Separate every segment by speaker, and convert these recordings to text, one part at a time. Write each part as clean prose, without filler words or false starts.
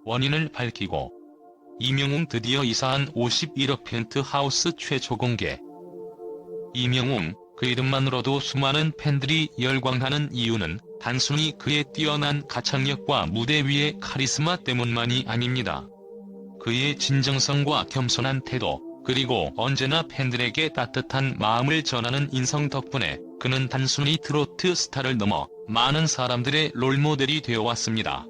Speaker 1: 원인을 밝히고 이명웅 드디어 이사한 51억 펜트하우스 최초 공개. 이명웅, 그 이름만으로도 수많은 팬들이 열광하는 이유는 단순히 그의 뛰어난 가창력과 무대 위의 카리스마 때문만이 아닙니다. 그의 진정성과 겸손한 태도, 그리고 언제나 팬들에게 따뜻한 마음을 전하는 인성 덕분에 그는 단순히 트로트 스타를 넘어 많은 사람들의 롤모델이 되어왔습니다.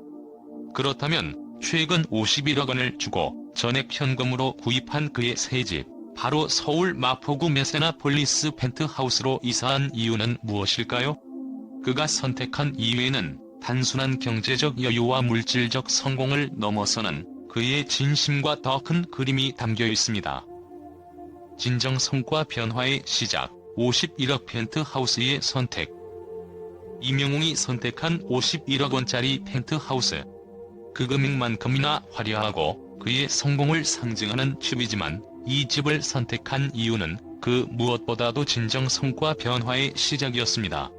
Speaker 1: 그렇다면 최근 51억 원을 주고 전액 현금으로 구입한 그의 새 집, 바로 서울 마포구 메세나폴리스 펜트하우스로 이사한 이유는 무엇일까요? 그가 선택한 이유에는 단순한 경제적 여유와 물질적 성공을 넘어서는 그의 진심과 더 큰 그림이 담겨 있습니다. 진정성과 변화의 시작, 51억 펜트하우스의 선택. 이명웅이 선택한 51억 원짜리 펜트하우스. 그 금액만큼이나 화려하고 그의 성공을 상징하는 집이지만 이 집을 선택한 이유는 그 무엇보다도 진정성과 변화의 시작이었습니다.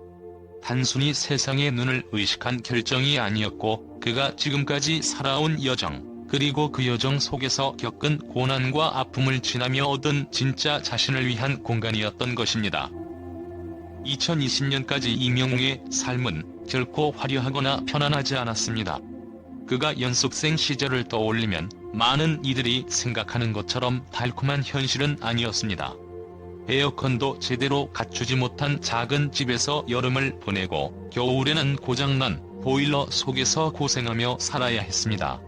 Speaker 1: 단순히 세상의 눈을 의식한 결정이 아니었고 그가 지금까지 살아온 여정, 그리고 그 여정 속에서 겪은 고난과 아픔을 지나며 얻은 진짜 자신을 위한 공간이었던 것입니다. 2020년까지 이명웅의 삶은 결코 화려하거나 편안하지 않았습니다. 그가 연습생 시절을 떠올리면 많은 이들이 생각하는 것처럼 달콤한 현실은 아니었습니다. 에어컨도 제대로 갖추지 못한 작은 집에서 여름을 보내고 겨울에는 고장난 보일러 속에서 고생하며 살아야 했습니다.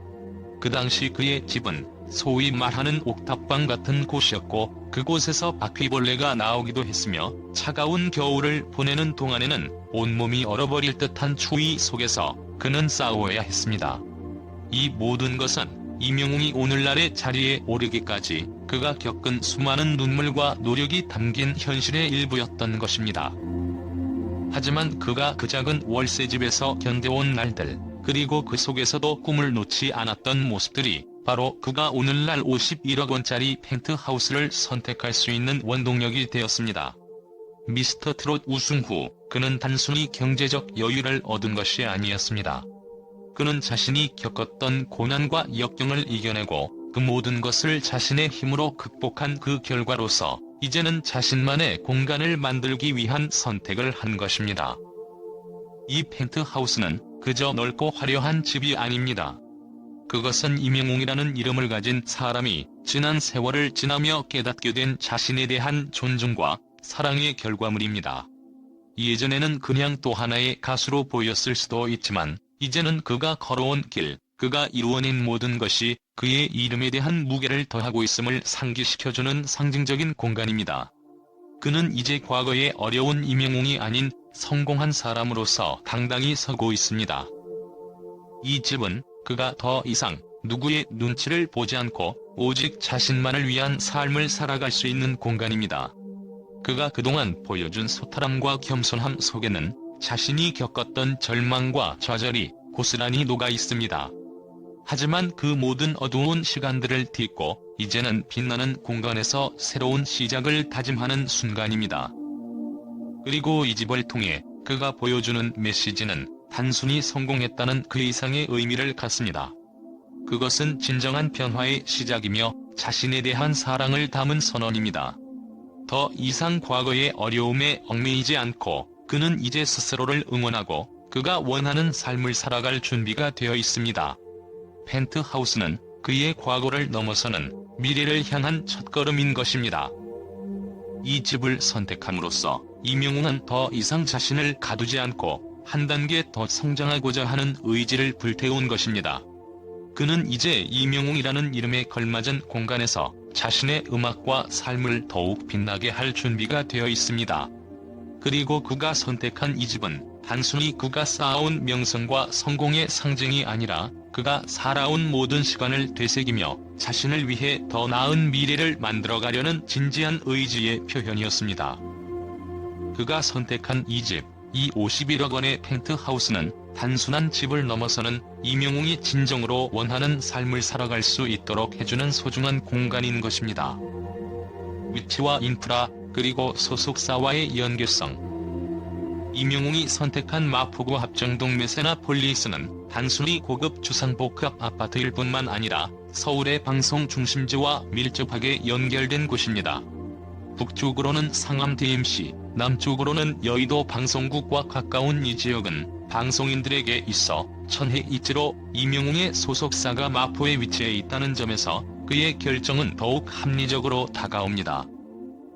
Speaker 1: 그 당시 그의 집은 소위 말하는 옥탑방 같은 곳이었고 그곳에서 바퀴벌레가 나오기도 했으며 차가운 겨울을 보내는 동안에는 온몸이 얼어버릴 듯한 추위 속에서 그는 싸워야 했습니다. 이 모든 것은 이명웅이 오늘날의 자리에 오르기까지 그가 겪은 수많은 눈물과 노력이 담긴 현실의 일부였던 것입니다. 하지만 그가 그 작은 월세집에서 견뎌온 날들, 그리고 그 속에서도 꿈을 놓지 않았던 모습들이 바로 그가 오늘날 51억 원짜리 펜트하우스를 선택할 수 있는 원동력이 되었습니다. 미스터 트롯 우승 후 그는 단순히 경제적 여유를 얻은 것이 아니었습니다. 그는 자신이 겪었던 고난과 역경을 이겨내고 그 모든 것을 자신의 힘으로 극복한 그 결과로서 이제는 자신만의 공간을 만들기 위한 선택을 한 것입니다. 이 펜트하우스는 그저 넓고 화려한 집이 아닙니다. 그것은 이명웅이라는 이름을 가진 사람이 지난 세월을 지나며 깨닫게 된 자신에 대한 존중과 사랑의 결과물입니다. 예전에는 그냥 또 하나의 가수로 보였을 수도 있지만 이제는 그가 걸어온 길, 그가 이루어낸 모든 것이 그의 이름에 대한 무게를 더하고 있음을 상기시켜주는 상징적인 공간입니다. 그는 이제 과거의 어려운 이명웅이 아닌 성공한 사람으로서 당당히 서고 있습니다. 이 집은 그가 더 이상 누구의 눈치를 보지 않고 오직 자신만을 위한 삶을 살아갈 수 있는 공간입니다. 그가 그동안 보여준 소탈함과 겸손함 속에는 자신이 겪었던 절망과 좌절이 고스란히 녹아 있습니다. 하지만 그 모든 어두운 시간들을 딛고 이제는 빛나는 공간에서 새로운 시작을 다짐하는 순간입니다. 그리고 이 집을 통해 그가 보여주는 메시지는 단순히 성공했다는 그 이상의 의미를 갖습니다. 그것은 진정한 변화의 시작이며 자신에 대한 사랑을 담은 선언입니다. 더 이상 과거의 어려움에 얽매이지 않고 그는 이제 스스로를 응원하고 그가 원하는 삶을 살아갈 준비가 되어 있습니다. 펜트하우스는 그의 과거를 넘어서는 미래를 향한 첫걸음인 것입니다. 이 집을 선택함으로써 이명웅은 더 이상 자신을 가두지 않고 한 단계 더 성장하고자 하는 의지를 불태운 것입니다. 그는 이제 이명웅이라는 이름에 걸맞은 공간에서 자신의 음악과 삶을 더욱 빛나게 할 준비가 되어 있습니다. 그리고 그가 선택한 이 집은 단순히 그가 쌓아온 명성과 성공의 상징이 아니라 그가 살아온 모든 시간을 되새기며 자신을 위해 더 나은 미래를 만들어가려는 진지한 의지의 표현이었습니다. 그가 선택한 이 집, 이 51억 원의 펜트하우스는 단순한 집을 넘어서는 이명웅이 진정으로 원하는 삶을 살아갈 수 있도록 해주는 소중한 공간인 것입니다. 위치와 인프라, 그리고 소속사와의 연계성. 이명웅이 선택한 마포구 합정동 메세나폴리스는 단순히 고급 주상복합 아파트일 뿐만 아니라 서울의 방송 중심지와 밀접하게 연결된 곳입니다. 북쪽으로는 상암 DMC, 남쪽으로는 여의도 방송국과 가까운 이 지역은 방송인들에게 있어 천혜이치로 이명웅의 소속사가 마포에 위치해 있다는 점에서 그의 결정은 더욱 합리적으로 다가옵니다.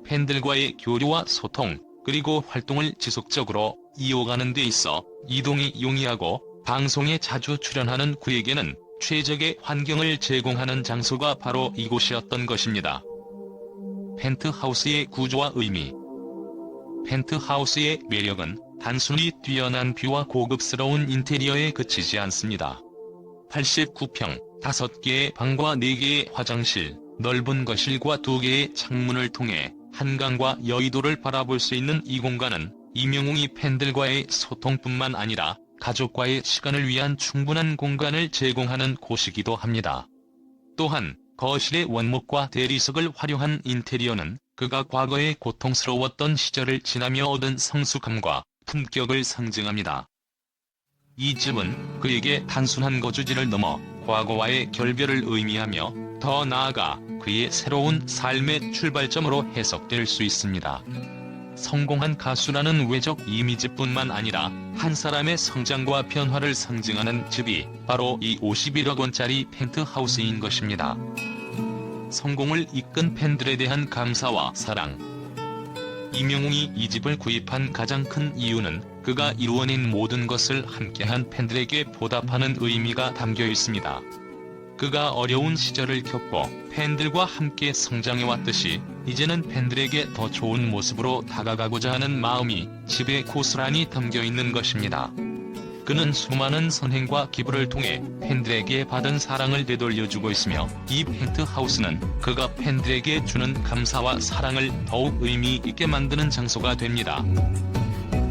Speaker 1: 팬들과의 교류와 소통, 그리고 활동을 지속적으로 이어가는 데 있어 이동이 용이하고 방송에 자주 출연하는 그에게는 최적의 환경을 제공하는 장소가 바로 이곳이었던 것입니다. 펜트하우스의 구조와 의미. 펜트하우스의 매력은 단순히 뛰어난 뷰와 고급스러운 인테리어에 그치지 않습니다. 89평, 5개의 방과 4개의 화장실, 넓은 거실과 2개의 창문을 통해 한강과 여의도를 바라볼 수 있는 이 공간은 이명웅이 팬들과의 소통뿐만 아니라 가족과의 시간을 위한 충분한 공간을 제공하는 곳이기도 합니다. 또한 거실의 원목과 대리석을 활용한 인테리어는 그가 과거에 고통스러웠던 시절을 지나며 얻은 성숙함과 품격을 상징합니다. 이 집은 그에게 단순한 거주지를 넘어 과거와의 결별을 의미하며 더 나아가 그의 새로운 삶의 출발점으로 해석될 수 있습니다. 성공한 가수라는 외적 이미지뿐만 아니라 한 사람의 성장과 변화를 상징하는 집이 바로 이 51억 원짜리 펜트하우스인 것입니다. 성공을 이끈 팬들에 대한 감사와 사랑. 이명웅이 이 집을 구입한 가장 큰 이유는 그가 이루어낸 모든 것을 함께한 팬들에게 보답하는 의미가 담겨 있습니다. 그가 어려운 시절을 겪고 팬들과 함께 성장해왔듯이 이제는 팬들에게 더 좋은 모습으로 다가가고자 하는 마음이 집에 고스란히 담겨있는 것입니다. 그는 수많은 선행과 기부를 통해 팬들에게 받은 사랑을 되돌려주고 있으며 이 펜트하우스는 그가 팬들에게 주는 감사와 사랑을 더욱 의미 있게 만드는 장소가 됩니다.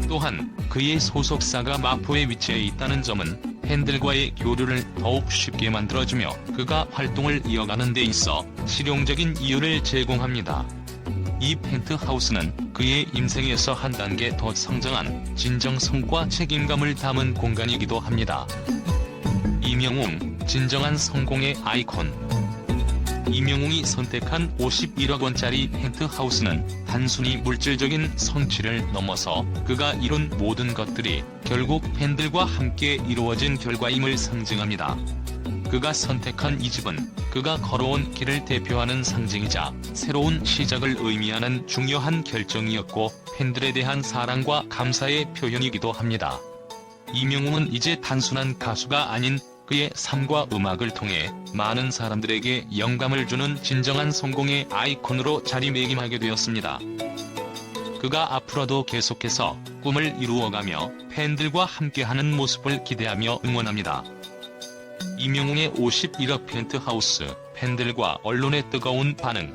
Speaker 1: 또한 그의 소속사가 마포에 위치해 있다는 점은 팬들과의 교류를 더욱 쉽게 만들어주며 그가 활동을 이어가는 데 있어 실용적인 이유를 제공합니다. 이 펜트하우스는 그의 인생에서 한 단계 더 성장한 진정성과 책임감을 담은 공간이기도 합니다. 이명웅, 진정한 성공의 아이콘. 이명웅이 선택한 51억 원짜리 펜트하우스는 단순히 물질적인 성취를 넘어서 그가 이룬 모든 것들이 결국 팬들과 함께 이루어진 결과임을 상징합니다. 그가 선택한 이 집은 그가 걸어온 길을 대표하는 상징이자 새로운 시작을 의미하는 중요한 결정이었고 팬들에 대한 사랑과 감사의 표현이기도 합니다. 이명웅은 이제 단순한 가수가 아닌 그의 삶과 음악을 통해 많은 사람들에게 영감을 주는 진정한 성공의 아이콘으로 자리매김하게 되었습니다. 그가 앞으로도 계속해서 꿈을 이루어가며 팬들과 함께하는 모습을 기대하며 응원합니다. 이명웅의 51억 펜트하우스, 팬들과 언론의 뜨거운 반응.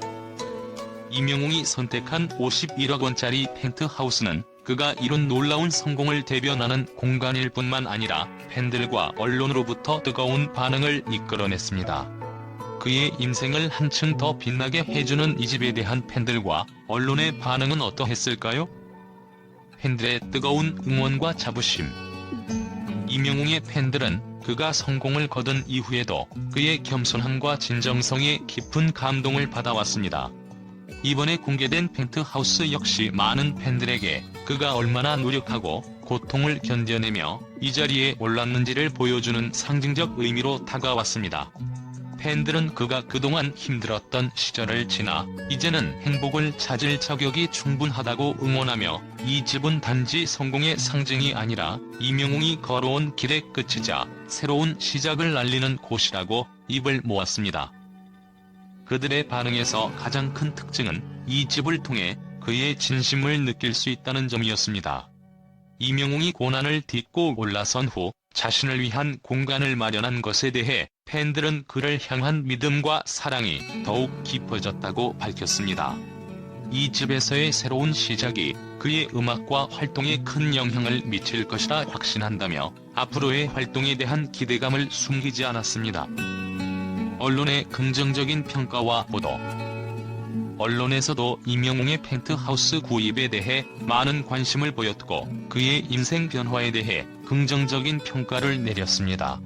Speaker 1: 이명웅이 선택한 51억 원짜리 펜트하우스는 그가 이룬 놀라운 성공을 대변하는 공간일 뿐만 아니라 팬들과 언론으로부터 뜨거운 반응을 이끌어냈습니다. 그의 인생을 한층 더 빛나게 해주는 이 집에 대한 팬들과 언론의 반응은 어떠했을까요? 팬들의 뜨거운 응원과 자부심. 이명웅의 팬들은 그가 성공을 거둔 이후에도 그의 겸손함과 진정성에 깊은 감동을 받아왔습니다. 이번에 공개된 펜트하우스 역시 많은 팬들에게 그가 얼마나 노력하고 고통을 견뎌내며 이 자리에 올랐는지를 보여주는 상징적 의미로 다가왔습니다. 팬들은 그가 그동안 힘들었던 시절을 지나 이제는 행복을 찾을 자격이 충분하다고 응원하며 이 집은 단지 성공의 상징이 아니라 이명웅이 걸어온 길의 끝이자 새로운 시작을 알리는 곳이라고 입을 모았습니다. 그들의 반응에서 가장 큰 특징은 이 집을 통해 그의 진심을 느낄 수 있다는 점이었습니다. 이명웅이 고난을 딛고 올라선 후 자신을 위한 공간을 마련한 것에 대해 팬들은 그를 향한 믿음과 사랑이 더욱 깊어졌다고 밝혔습니다. 이 집에서의 새로운 시작이 그의 음악과 활동에 큰 영향을 미칠 것이라 확신한다며 앞으로의 활동에 대한 기대감을 숨기지 않았습니다. 언론의 긍정적인 평가와 보도. 언론에서도 이명웅의 펜트하우스 구입에 대해 많은 관심을 보였고 그의 인생 변화에 대해 긍정적인 평가를 내렸습니다.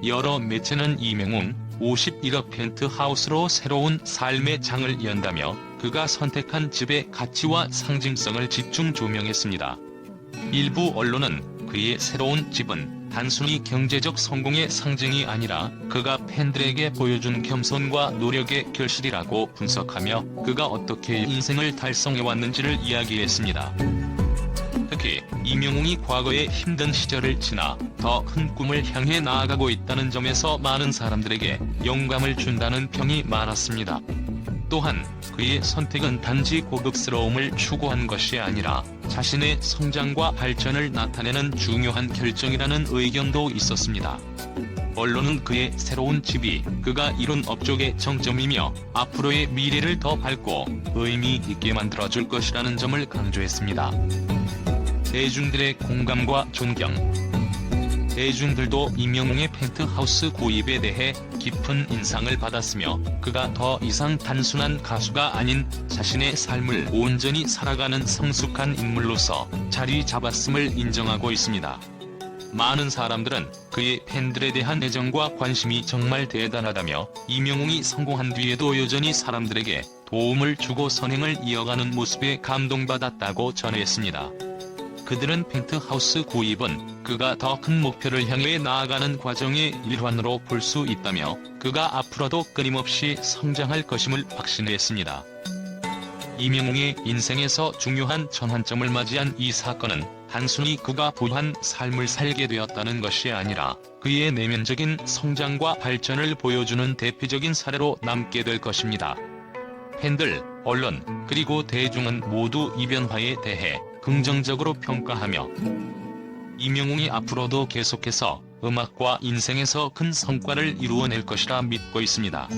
Speaker 1: 여러 매체는 이명웅 51억 펜트하우스로 새로운 삶의 장을 연다며 그가 선택한 집의 가치와 상징성을 집중 조명했습니다. 일부 언론은 그의 새로운 집은 단순히 경제적 성공의 상징이 아니라 그가 팬들에게 보여준 겸손과 노력의 결실이라고 분석하며 그가 어떻게 인생을 달성해왔는지를 이야기했습니다. 특히 이명웅이 과거의 힘든 시절을 지나 더 큰 꿈을 향해 나아가고 있다는 점에서 많은 사람들에게 영감을 준다는 평이 많았습니다. 또한 그의 선택은 단지 고급스러움을 추구한 것이 아니라 자신의 성장과 발전을 나타내는 중요한 결정이라는 의견도 있었습니다. 언론은 그의 새로운 집이 그가 이룬 업적의 정점이며 앞으로의 미래를 더 밝고 의미 있게 만들어줄 것이라는 점을 강조했습니다. 대중들의 공감과 존경. 대중들도 이명웅의 펜트하우스 구입에 대해 깊은 인상을 받았으며 그가 더 이상 단순한 가수가 아닌 자신의 삶을 온전히 살아가는 성숙한 인물로서 자리 잡았음을 인정하고 있습니다. 많은 사람들은 그의 팬들에 대한 애정과 관심이 정말 대단하다며 이명웅이 성공한 뒤에도 여전히 사람들에게 도움을 주고 선행을 이어가는 모습에 감동받았다고 전했습니다. 그들은 펜트하우스 구입은 그가 더 큰 목표를 향해 나아가는 과정의 일환으로 볼 수 있다며 그가 앞으로도 끊임없이 성장할 것임을 확신했습니다. 이명웅의 인생에서 중요한 전환점을 맞이한 이 사건은 단순히 그가 부유한 삶을 살게 되었다는 것이 아니라 그의 내면적인 성장과 발전을 보여주는 대표적인 사례로 남게 될 것입니다. 팬들, 언론, 그리고 대중은 모두 이 변화에 대해 긍정적으로 평가하며 이명웅이 앞으로도 계속해서 음악과 인생에서 큰 성과를 이루어낼 것이라 믿고 있습니다.